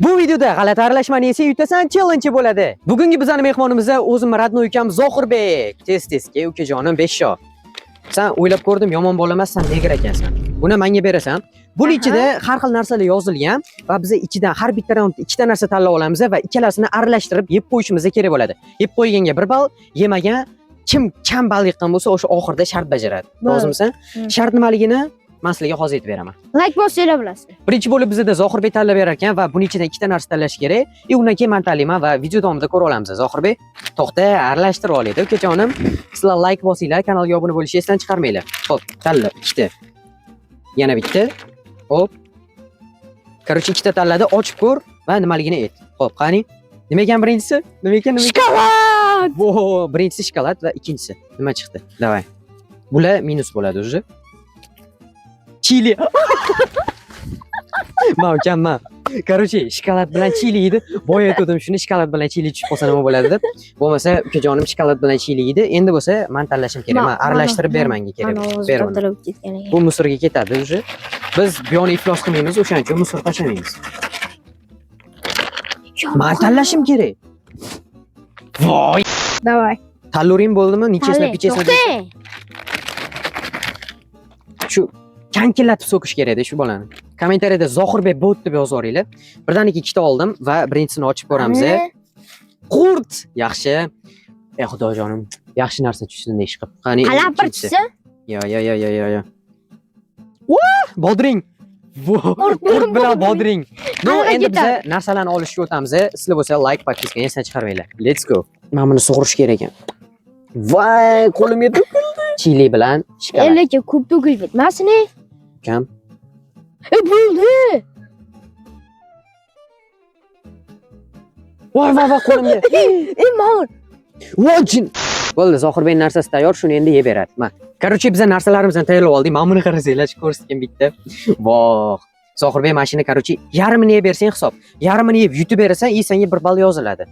Bu videoda g'alati aralashmani esa yutasan challenge bo'ladi. Bugungi bizning mehmonimiz o'zim Radno ukam Zohirbek. Tez-tezga ukajonim 5 sho. Sen o'ylab ko'rdim, yomon bola emassan, negir ekansan. Buni menga berasan. Buning ichida har xil narsalar yozilgan va biz ichidan har bitta raundda ikkita narsa tanlab olamiz va ikkalasini aralashtirib yeb qo'yishimiz kerak bo'ladi. Yeb qo'yganga 1 ball, yemagan kim kam ball yiqqan bo'lsa, o'sha oxirida shart bajaradi. Rozimisan? Shart nimaligini men sizlarga hozir aytib beraman. Like bosinglar bilasiz. Birinchi bo'lib bizda Zohirbek tanlab berar ekan va buning ichidan ikkita narsa tanlash kerak. Undan keyin men tanlayman va video davomida ko'ra olamiz. Zohirbek, to'xta, aralashtirib olaylik. Ukajonim, sizlar like bosinglar, kanalga obuna bo'lishni esdan chiqarmanglar. Xo'p, tanla, ikkita. Yana bitta. Hop. Короче, ikkita tanladi, ochib ko'r va nimaligini ayt. Xo'p, qani? Nima ekan birinchisi? Nima ekan? Shokolad. Vo, birinchisi shokolad va ikkinchisi nima chiqdi? Davay. Bular minus bo'ladi o'zi. Chili. Ma ukamma. Короче, shokolad bilan chili edi. Boya aytdim shuni shokolad bilan chili tushib qolsa nima bo'ladi deb. Bo'lmasa ukajonim shokolad bilan chili edi. Endi bo'lsa men tanlashim kerak. Men aralashtirib bermanga kerak. Berman. Bu musorga ketadi o'zi. Biz bu yoqni iflos qilmaymiz, o'shaning uchun musor tashlamaymiz. Men tanlashim kerak. Voy. Davay. Tanluring bo'ldimi? Nechasini pichasini? Shu kankillatib so'kish kerak-da shu bolani. Kommentariyada Zohirbek bot deb yozaveringlar. Birdaniga ikkita oldim va birinchisini ochib ko'ramiz. Qurt. Yaxshi. Ey xudojonim, yaxshi narsa tushsin ish qilib. Qani. Qalampirchisi? Yo. Bodring. Qurt bilan bodring. No, endi biz narsalarni olishga o'tamiz. Sizlar bo'lsa like podpiska esdan chiqarmanglar. Let's go. Men buni sug'urish kerak ekan. Voy, qo'limga to'kildi. Chili bilan shokolad. Lekin ko'p to'kilib ketmasin. Kam. Bo'ldi. Voy, qo'limga. Mol. Vojin. Bo'ldi, Zohirbekning narsasi tayyor, shuni endi yeb beradi. Men. Короче, biz narsalarimizni tayyorlab oldik. Men buni qarasanglar, ko'rsatgan bitta. Voh. Zohirbek mashina, короче, yarmini yeb bersang hisob. Yarmini yeb yutib berasan, senga 1 ball yoziladi.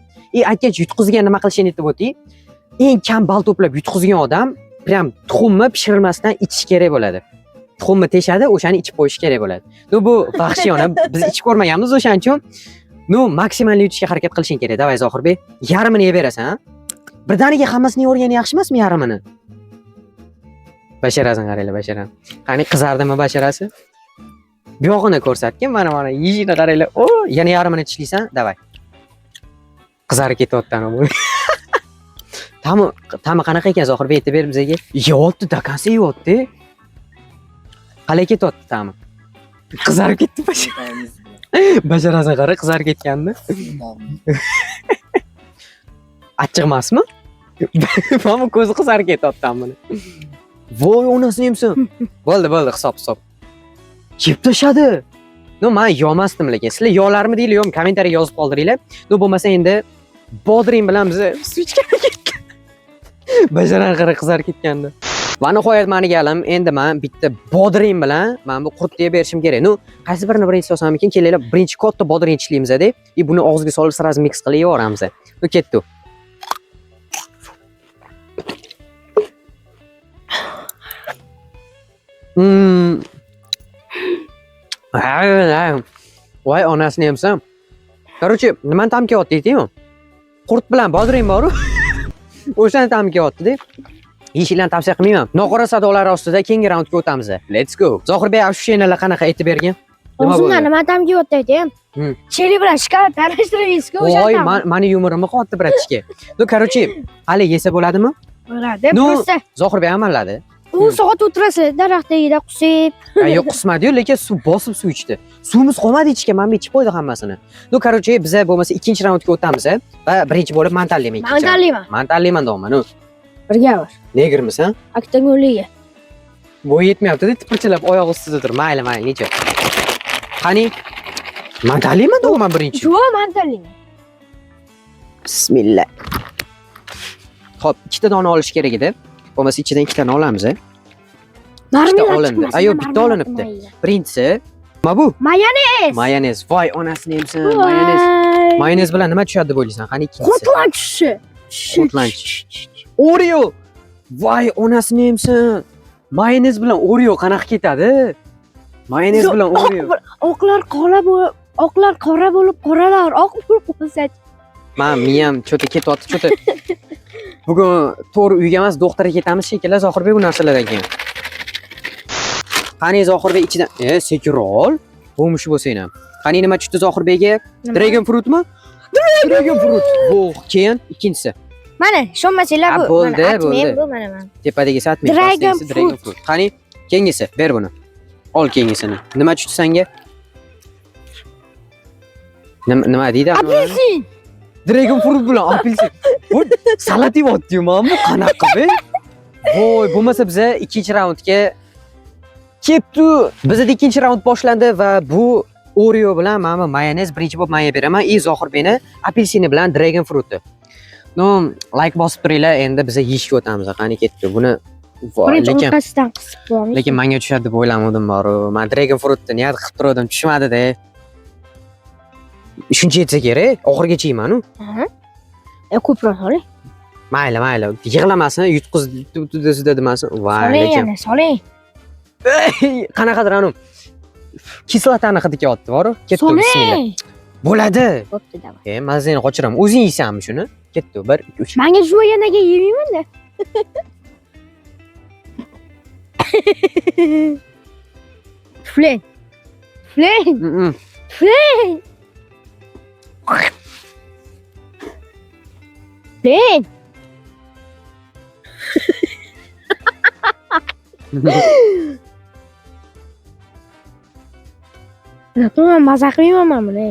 Aytgancha yutqizgan nima qilishini aytib o'ting. Eng kam ball to'plab yutqizgan odam prям tuxumni pishirmasdan ichish kerak bo'ladi. Tuxumni teshadi, o'shani ichib qo'yish kerak bo'ladi. Bu vahshiyona, biz ichib ko'rmaganmiz, o'shaning uchun maksimal yutishga harakat qilishing kerak. Davay Zohirbek, yarmini yeb berasan. Birdaniga hammasini yevorgani yaxshi emasmi yarmini? Basharasini qaranglar, basharan. Qani qizardimi basharasi? Bu yog'ini ko'rsatgin, mana yeyishini qaranglar. O, yana yarmini tishlaysan, davay. Qizarib ketyapti ana bu. Tami qanaqa ekan Zohirbek aytib ber bizga. Yeyapti, dakansa yeyapti. Qalay ketyapti tami? Qizarib ketdi basharasini qara, qizarib ketganmi? Achchiq emasmi? Mana ko'zi qizarib ketyapti buni. Voy, onasini yemsin. Bo'ldi, hisob. Yeb tashladi. Men yomasdim lekin. Sizlar yolarmi deylar, yo'q, kommentariyaga yozib qoldiringlar. Bo'lmasa endi bodring bilan biz suv ichgan ketgan. Basharan qara qizarib ketgandi. Va nihoyat meni galim, endi men bitta bodring bilan men bu qurtni yeb berishim kerak. Qaysi birini birinchi solsam ekan, kelinglar, birinchi katta bodring ishlaymiz-da. Buni og'izga solib sraz mix qilib yevoramiz. Ketdi. Voy, onasini yemsam. Короче, nimani tam kelyapti deydi-ku? Qurt bilan bodring bor-ku. O'shani tam kelyapti-da. Yeyishlarni tavsiya qilmayman. Noqora sadolar ostida keyingi raundga o'tamiz. Let's go. Zohirbek, shu sheynalar qanaqa aytib bergin? O'zimdan nima tam kelyapti aytayim. Chili bilan shokolad aralashtiribsiz-ku o'sha. Voy, meni yumorimni qotdi bratishga. Короче, hali yesa bo'ladimi? Bo'ladi, просто. Zohirbek amalladi. U soat o'tirasiz, daraxt tagida qusib. Yo'q, qusmadi-yu, lekin suv bosib suv ichdi. Suvimiz qolmadi ichga, men ichib qo'ydi hammasini. Короче, biz bo'lmasa ikkinchi raundga o'tamiz va birinchi bo'lib men tanlayman. Men tanlayman deyman. Birga bor. Negirmisan? Oktagonliga. Bo'y yetmayapti-da, tipirchilab oyoq ustida tur. Mayli, necha. Qani? Men tanlayman deyman birinchi. Yo'q, men tanlayman. Bismillah. Xo'p, ikkita dona olish kerak edi. Bo'lmasa ichidan ikkitani olamiz. Ikkita olindi. Ayo, bitta olinibdi. Birinchisi nima bu? Mayonez. Voy, onasini yemsin, mayonez. Mayonez bilan nima tushadi deb o'ylaysan? Qani ikkinchisi? Qurtlanch. Oreo. Voy, onasini yemsin. Mayonez bilan Oreo qanaqa ketadi? Mayonez bilan Oreo. Oqlar qora Oqlar qora bo'lib, qoralar oq bo'lib qolsa. Men miyam cho'ta ketyapti, cho'ta. Bugun to'g'ri uyga emas, doktorga ketamiz shekilli Zohirbek bu narsalardan keyin. Qani Zohirbek ichidan, sekirol. Bo'lmishi bo'lsang ham. Qani nima tushdi Zohirbekga? Dragon fruitmi? Dragon fruit. Bu keyin ikkinchisi. Mana, ishonmasanglar bu. Bo'ldi, bo'ldi. Bu mana men. Tepadagisi atmay, Dragon Dragon fruit. Qani, keyingisi, ber buni. Ol keyingisini. Nima tushdi senga? Nima deydi? Apelsin. Dragon fruit bilan apelsin. Bu salat yeyapti-yu, mana bu qanaqa be? Voy, bo'lmasa biza ikkinchi raundga ketdi. Bizda ikkinchi raund boshlandi va bu Oreo bilan mana mayonez birinchi bo'lib mayonez beraman. Zohirbekni apelsini bilan dragon fruitni. No, like bosib turinglar, endi biza yeyishga o'tamiz. Qani ketdi. Buni lekin orqasidan qisib qo'yamiz. Lekin menga tushadi deb o'ylamadim bor. Men dragon fruitni niyat qilib turdim, tushmadi-da. Shuncha yetsa kerak, oxirigacha yeyman-u. Ko'proq soling. Mayli, mayli. Yig'lamasin, yutqiz demasin. Voy, lekin. Soling. Qanaqadir anum. Kislotani hidi kelyapti, bor-ku. Ketdi, bismillah. Bo'ladi. Bo'pti, davay. Mazani qochiraman. O'zing yeysanmi shuni? Ketdi, 1 2 3. Menga juvayanaga yemayman-da. Flen. Flen. Flen. Flen. Ben maza qilmayman buni.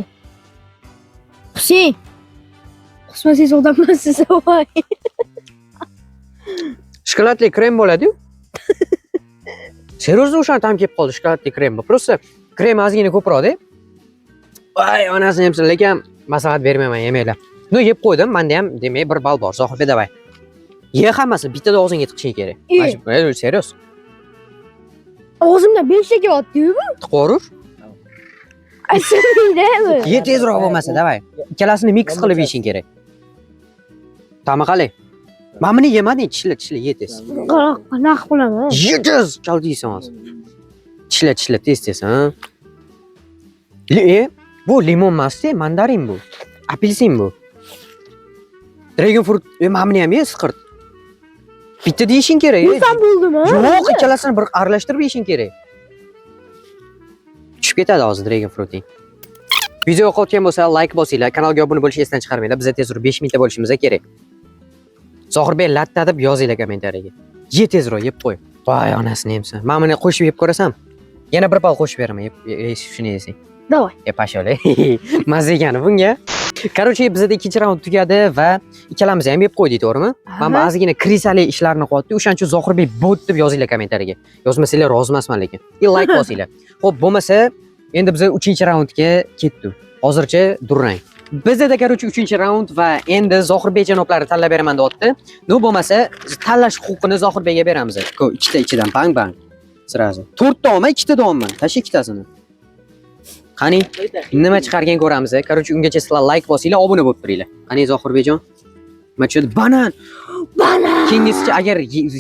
Husayn. Qusmasangiz odamlar sizni voy. Shokoladli krem bo'ladi-yu. Serozda o'shan tam kelib qoldi shokoladli krem. Просто krem ozgina ko'proq-da. Voy, onasini ham lekin maslahat bermayman, yemanglar. No, yeb qo'ydim. Menda ham demak 1 ball bor. Zohirbek davay. Ye hammasini bittada og'zingga tiqishing kerak. Majbur, serios. Og'zimda 5 ta kelyapti-yu bu. Tiqaver. Aslida. Ye tezroq bo'lmasa, davay. Ikkalasini mix qilib yeyishing kerak. Ta'mi qalay? Men buni yemading, tishla, ye tez. Qanaqa qilaman? Ye tez, chaldiysan hozir. Tishla, tez, ha. Bu limon emas-da, mandarin bu. Apelsin bu. Dragon fruit, men buni ham ye, siqirt. Bitta deyishing kerak. Xursand bo'ldimi? Yo'q, ikkalasini bir aralashtirib yeyishing kerak. Tushib ketadi hozir dragon fruiting. Video yoqayotgan bo'lsa, like bosinglar, kanalga obuna bo'lishni esdan chiqarmanglar. Biz tezroq 5000 ta bo'lishimiz kerak. Zohirbek latta deb yozinglar kommentariyaga. Ye tezroq, yeb qo'y. Voy, onasini yemsan. Men buni qo'shib yeb ko'rasam, yana 1 bal qo'shib beraman. Shuni yesang. Davay. Pashole. Mazza ekani bunga. Короче, bizda ikkinchi raund tugadi va ikkalamiz ham yeb qo'ydik, to'g'rimi? Men ba'zigina krisali ishlarni qilyapti. O'shaning uchun Zohirbek bot deb yozinglar kommentariyaga. Yozmasanglar rozi emasman lekin. Like bosinglar. Xo'p, bo'lmasa, endi biz 3-raundga ketdik. Hozircha durang. Bizda короче 3-raund va endi Zohirbek janoblari tanlab beraman deyapti. No bo'lmasa, tanlash huquqini Zohirbekga beramiz. Ikkita ichidan bang. Sirazi. 4 ta olma, 2 ta olma. Tash ikkitasini. Qani, nima chiqargan ko'ramiz. Короче, ungacha sizlar like bosinglar, obuna bo'lib turinglar. Qani Zohirbekjon? Nima tushdi? Banan. Kengisicha agar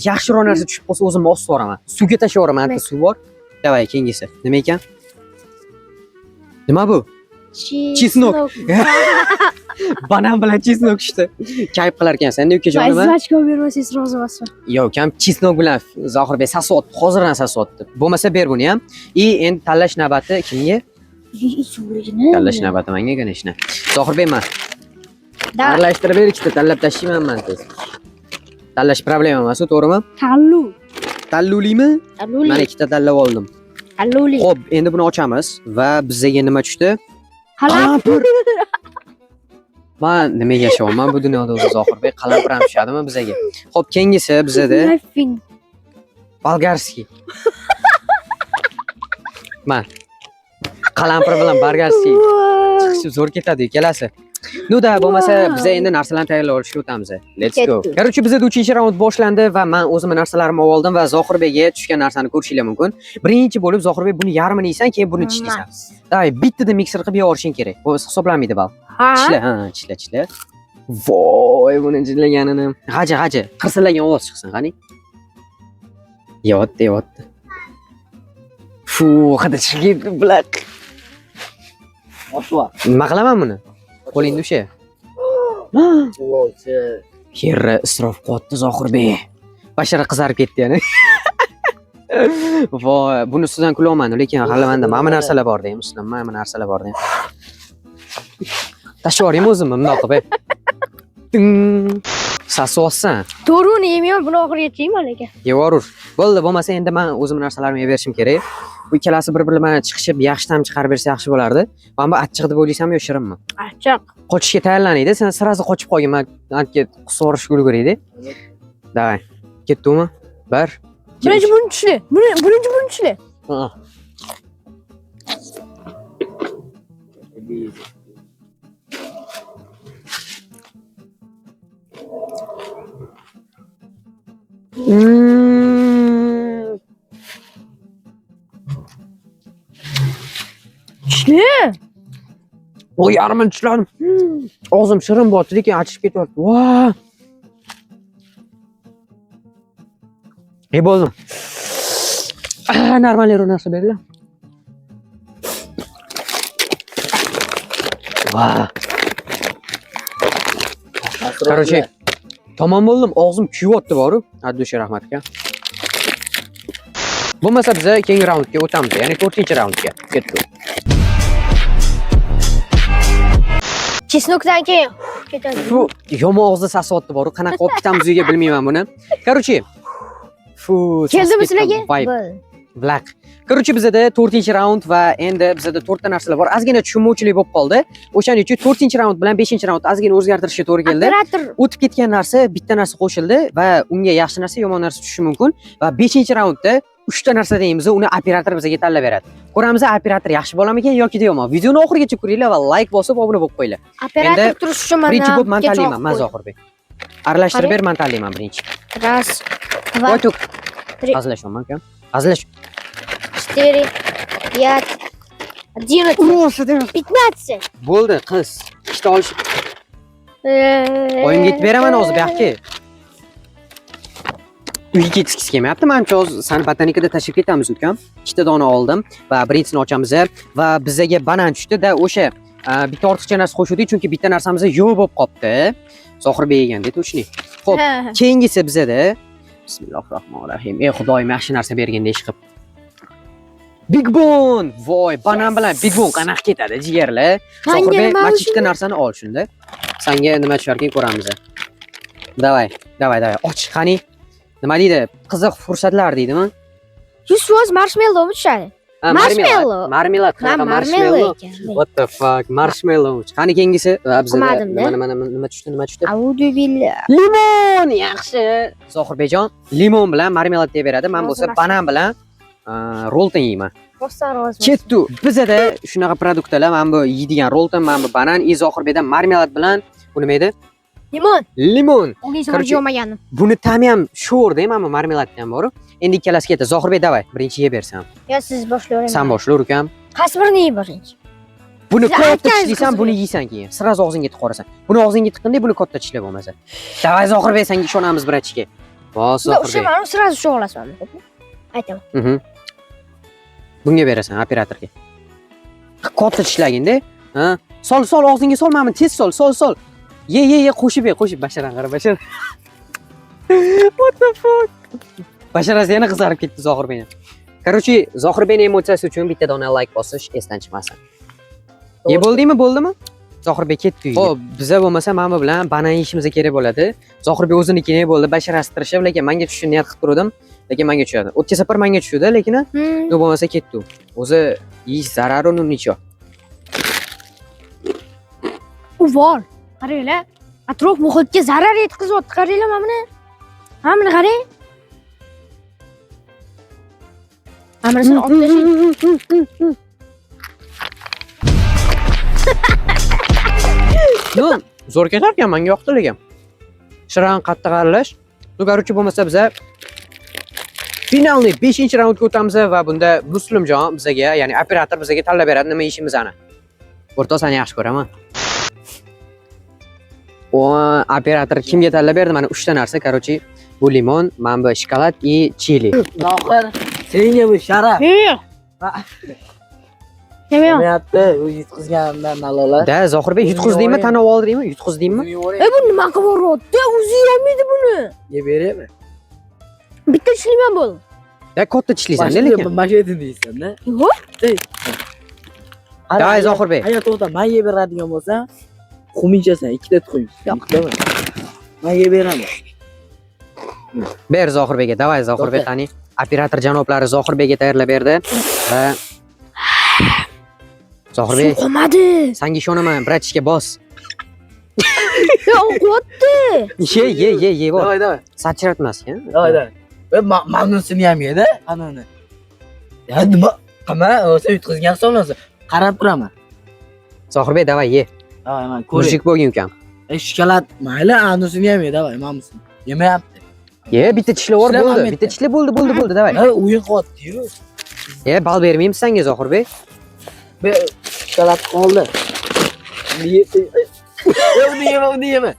yaxshiroq narsa tushib qolsa, o'zimni osib yuboraman. Suvga tashlab yuboraman, anta suv bor. Davay, kengisi. Nima ekan? Nima bu? Чеснок. Banan bilan chesnok tushdi. Kayf qilar ekansan, endi ukajon nima? Mazachko bermasangiz rozi emasman. Yo'q, kam chesnok bilan Zohirbek sasyapti, hozirdan sasyapti. Bo'lmasa ber buni ham. Endi tanlash navbati kimga? Tanlash navbati menga, конечно. Zohirbek men. Aralashtirib ber, ikkita tanlab tashlayman men tez. Tanlash problema emas, to'g'rimi? Tallulimi? Men ikkita tanlab oldim. Talluli. Xo'p, endi buni ochamiz va bizga nima tushdi? Qalampir. Men nimaga yashayapman bu dunyoda o'zi Zohirbek? Qalampir ham tushadimi bizga? Xo'p, keyingisi bizda bolgarskiy. Men qalampir bilan bolgarskiy chiqishi zo'r ketadi ikkalasi. No-da, bo'lmasa biz endi narsalarni tayyorlab olishga o'tamiz. Let's go. Короче, bizda 3-raund boshlandi va men o'zimning narsalarimni oldim va Zohirbekga tushgan narsani ko'rishinglar mumkin. Birinchi bo'lib Zohirbek buni yarmini yeysan, keyin buni tishlaysan. Davay, bittada mikser qilib yeyorishing kerak. Bo'lmasa hisoblanmaydi bal. Tishla. Voy, buni jilaganini. G'aja. Qirsillagan ovoz chiqsin, qani. Yeyapti. Fu, hadi chiqib bular. Oshva. Nima qilaman buni? Qo'lingni usha. Voychi. Yerni isrof qilyapti Zohirbek. Bashara qizarib ketdi yana. Voy, buni ustidan kulyapman, lekin hali menda mana bu narsalar bor deyman, ustidan mana bu narsalar bor deyman. Tashlab yuboraymi o'zimni bundoq qilib. Sasosan. To'g'rini yeyman, buni oxiriga yeyman lekin. Yevorur. Bo'ldi, bo'lmasa endi men o'zim narsalarimni yeb berishim kerak. Bu ikkalasi bir-birlaridan chiqishib, yaxshi tam chiqarib bersa yaxshi bo'lardi. Mana bu achchiq deb o'ylaysanmi yo shirinmi? Achchiq. Qochishga tayyorlanaydi. Sen sirazi qochib qolgin, men ancha qusorish ulguraydi. Davay. Ketdimi? Bir. Birinchi buni tushli. Birinchi buni tushli. Ha. Tushli. O yarmin tishladim. Og'zim shirin bo'lyapti, lekin achishib ketyapti. Voy. Bo'ldim. Normalroq narsa berlar. Voy. Короче, tamom bo'ldim. Og'zim kuyibdi boru. Addushi rahmat aka. Bo'lmasa biz keyingi raundga o'tamiz. Ya'ni 4-raundga ketdik. Chesnokdan keyin ketadi. Fu, yomon og'zi sasiyapti boru. Qanaqa olib ketamiz uyga bilmayman buni. Короче, fu, keldimi sizlarga? Black. Короче, bizda 4-raund va endi bizda 4 ta narsalar bor. Ozgina tushunmovchilik bo'lib qoldi. O'shaning uchun 4-raund bilan 5-raund ozgina o'zgartirishga to'g'ri keldi. O'tib ketgan narsa, bitta narsa qo'shildi va unga yaxshi narsa, yomon narsa tushishi mumkin va 5-raundda 3 ta narsa deymiz, uni operator bizga tanlab beradi. Ko'ramiz, operator yaxshi bo'larmikan yoki yomon. Videoni oxirigacha ko'ringlar va like bosib, obuna bo'lib qo'yinglar. Operator turish uchun men birinchi bo'lib men tanlayman, men Zohirbek. Aralashtirib ber, men tanlayman birinchi. Ras, dva, Hazillashyapman aka. Hazillash. 4, 5, 11, 15. Bo'ldi, qiz. Ikkita olish. Oyimga yetib beraman hozir bu yoqqa. Uyga ketgisi kelmayapti. Menimcha hozir sani botanikada tashlab ketamiz ukam. Ikkita dona oldim va birinchisini ochamiz va bizga banan tushdi-da, o'sha bitta ortiqcha narsa qo'shdik, chunki bitta narsamiz yo'q bo'lib qopti. Zohirbek yeganda to'chni. Xo'p, keyingisi bizda Bismillahirrohmanirrohim. Ey Xudoyim, yaxshi narsa berganda ish qilib. Big Bon! Voy, banan bilan Big Bon qanaqa ketadi, jigarlar? Zohirbek, mana ikkita narsani ol shunda. Senga nima tusharkan ko'ramiz. Davay. Och, qani. Nima deydi? Qiziq fursatlar deydimi? 100% marshmallow tushadi. Marshmallow. Marmelad, qanaqa marshmallow? What the fuck? Marshmallow. Qani kengisi? Bizda nima tushdi? Audu billah. Limon, yaxshi. Zohirbekjon, limon bilan marmelad deb beradi. Men bo'lsa banan bilan rolton yeyman. Ketdi. Bizda shunaqa produktlar, mana bu yeydigan rolton, mana bu banan, Zohirbekdan marmelad bilan bu nima edi? Limon. Korоче, yo'maganim. Buni ta'mi ham sho'rda, mana bu marmeladdan ham bor. Endi ikkalasi ketdi. Zohirbek, davay, birinchi yeb bersan. Yo, siz boshlayvering. Sen boshla, ukam. Qaysi birini yeb birinchi? Buni katta tishlaysan, buni yeysan keyin. Siraz og'zingga tiqorasan. Buni og'zingga tiqqanda buni katta tishlab bo'lmasa. Davay, Zohirbek, senga ishonamiz birinchiga. Voh, Zohirbek. O'sha meni siraz sho'g'lasan. Aytaman. Bunga berasan operatorga. Katta tishlaganda, ha? Sol og'zingga sol, mana tez sol. Ye, qo'shib basharan qara, bashar. What the fuck? Basharasi yana qizarib ketdi Zohirbekning. Короче, Zohirbekning emotiyasi uchun bitta dona like bosish esdan chiqmasin. Ye bo'ldimi? Zohirbek ketdi uyga. Xo'p, biza bo'lmasa mana bilan banan yeyishimiz kerak bo'ladi. Zohirbek o'zinikini bo'ldi, basharasi tirishib, lekin menga tushishni niyat qilib turdim, lekin menga tushadi. O'tgan safar menga tushdi, lekin u bo'lmasa ketdi. O'zi yeyish zarari uni nicho. U bor. Qaranglar, atrof muhitga zarar yetkazyapti. Qaranglar mana buni. Mana buni qarang. Amirasini olib tashlang. No, zo'r ketarkan, menga yoqdi lekin. Shirin qattiq aralash. Короче, bo'lmasa biz finalni 5-raundga o'tamiz va bunda Muslimjon bizga, ya'ni operator bizga tanlab beradi nima yeyishimizni. O'rtasini yaxshi ko'raman. O operator kimga tanlab berdi? Mana 3 ta narsa. Короче, bu limon, mana bu shokolad va chili. Zohir, senga bu sharaf. Kemayapti. Mayapti, u yutqizganimdan malola. Da, Zohirbek yutqizdingmi, tan oldingmi? Yutqizdingmi? Bu nima qilyapti? O'zi yeyolmaydi buni. Yeb beraymi? Bitta ishlayman bo'ldi. Da, katta tishlaysan-da lekin. Mashina deysan-da. Yo'q. Davay Zohirbek. Agar to'xta, men yeb beradigan bo'lsam, tuxum ichasan, ikkita tuxum. Yo'qmi? Men yeb beraman. Ber Zohirbekga, davay Zohirbek To'xta. qani. Operator janoblari Zohirbekga tayyorlab berdi va Zohirbek, Qolmadi. senga ishonaman, bratishga bos. Yo'q, qo'yapti. Ye, bor. Davay. Sachiratmas, ha? Davay. Va mamnunsini ham yedi, anani. Ya nima? Qama, o'sha yutqizgan hisoblansa, qarab turaman. Zohirbek, davay ye. Davay, men ko'ray. Mujik bo'lgin ukam. Shokolad, mayli, anusini ham ye, davay, mamnusini. Yemayapti. Ye, bitta tishlab bor Tishlab bo'ldi. ham Bitta tishlab bo'ldi, davay. Ha, o'yin qilyapti-yu. Ye, bal bermaymiz senga Zohirbek. Shokolad qoldi. Uni yema.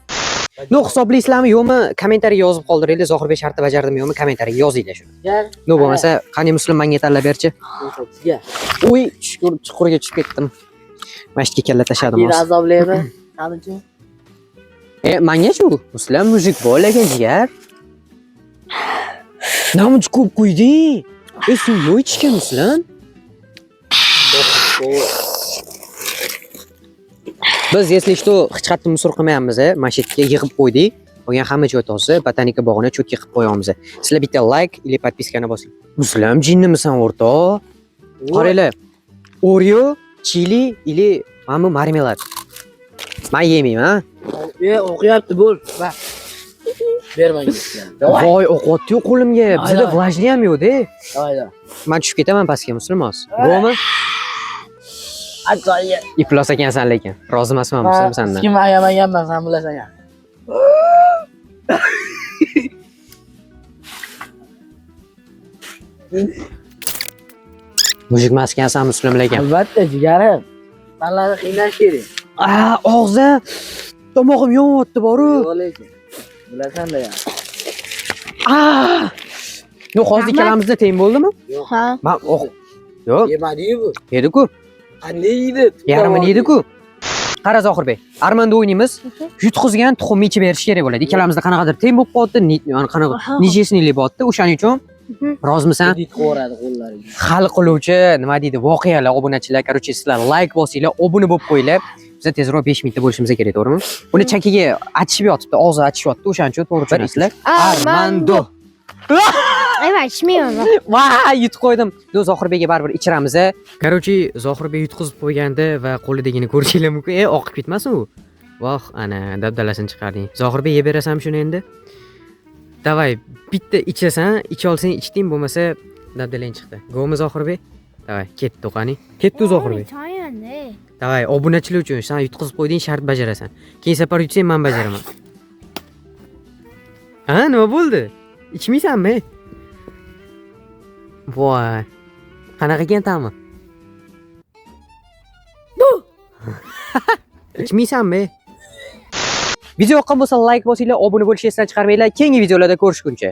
No, hisoblaysizlarmi yo'qmi? Kommentariy yozib qoldiringlar. Zohirbek shartni bajardimi yo'qmi? Kommentariy yozinglar shuni. No, bo'lmasa, qani Muslim menga tanlab berchi. Sizga. Uy, chuqurga tushib ketdim. Masjidga kalla tashladim Bir hozir. azoblaymi? Qanichi? Menga shu Muslim mujik bor lekin jigar. Namuncha ko'p qo'yding. Suv yo'q ichgan Muslim. Biz если что hech musor qilmayapmiz, masjidga yig'ib qo'ydik. Qolgan hamma joy toza, botanika bog'ini cho'tga qilib qo'yamiz. Sizlar bitta like или подпискani bosing. Muslim jinnimisan o'rtoq? Qaranglar. Oreo, chili или mana marmelad. Men yemayman, O'qiyapti, bo'l. Va. Bermang. Voy, o'qyapti-yu qo'limga. Bizda vlajni ham yo'q-da. Davay. Men tushib ketaman pastga Muslimos. Bo'mi? Atoya. Iflos ekansan lekin. Rozi emasman Muslim sendan. Kim ayamaganman, sen bilasan ya. Mujik emas ekansan Muslim lekin. Albatta, jigarim. Sanlarni qiynash kerak. Og'zi tomog'im yonyapti boru. Yo'q lekin. Bilasan-da ya. No, hozir ikkalamizda teng bo'ldimi? Ha. Men yo'q, Yemadi-yu bu. yedi-ku. Qanday yeydi? Yarmini yedi-ku. Qara Zohirbek, Armanda o'ynaymiz. Yutqizgan tuxumni ichib berish kerak bo'ladi. Ikkalamizda qanaqadir teng bo'lib qoldi, qanaqa nijesnilik bo'ldi. O'shaning uchun rozimisan? Dit qo'radi qo'llariga. Hal qiluvchi, nima deydi, voqealar obunachilar, короче, sizlar like bosinglar, obuna bo'lib qo'yinglar. Biz tezroq 5 mingta bo'lishimiz kerak, to'g'rimi? Uni chakiga achishib yotibdi, og'zi achishyapti, o'shaning uchun to'g'ri tushunasizlar. Armando. Ayva, ichmayman. Va, yutib qo'ydim. No, Zohirbekga baribir ichiramiz. Короче, Zohirbek yutqizib qo'yganda va qo'lidagini ko'rishingiz mumkin. Oqib ketmasin u. Voh, ana, dabdalasini chiqarding. Zohirbek yeb berasan shuni endi. Davay, bitta ichasan, icha olsang ichding, bo'lmasa dabdalang chiqdi. Go'mi Zohirbek? Davay, ketdi qani. Ketdi Zohirbek. Choyanda. Davay, obunachilar uchun sen yutqizib qo'yding, shart bajarasan. Keyin safar yutsang men bajaraman. Ha, nima bo'ldi? Ichmaysanmi? Voy. Qanaqa ekan ta'mi? Ichmaysanmi? Video yoqqan bo'lsa like bosinglar, obuna bo'lishni esdan chiqarmanglar. Keyingi videolarda ko'rishguncha.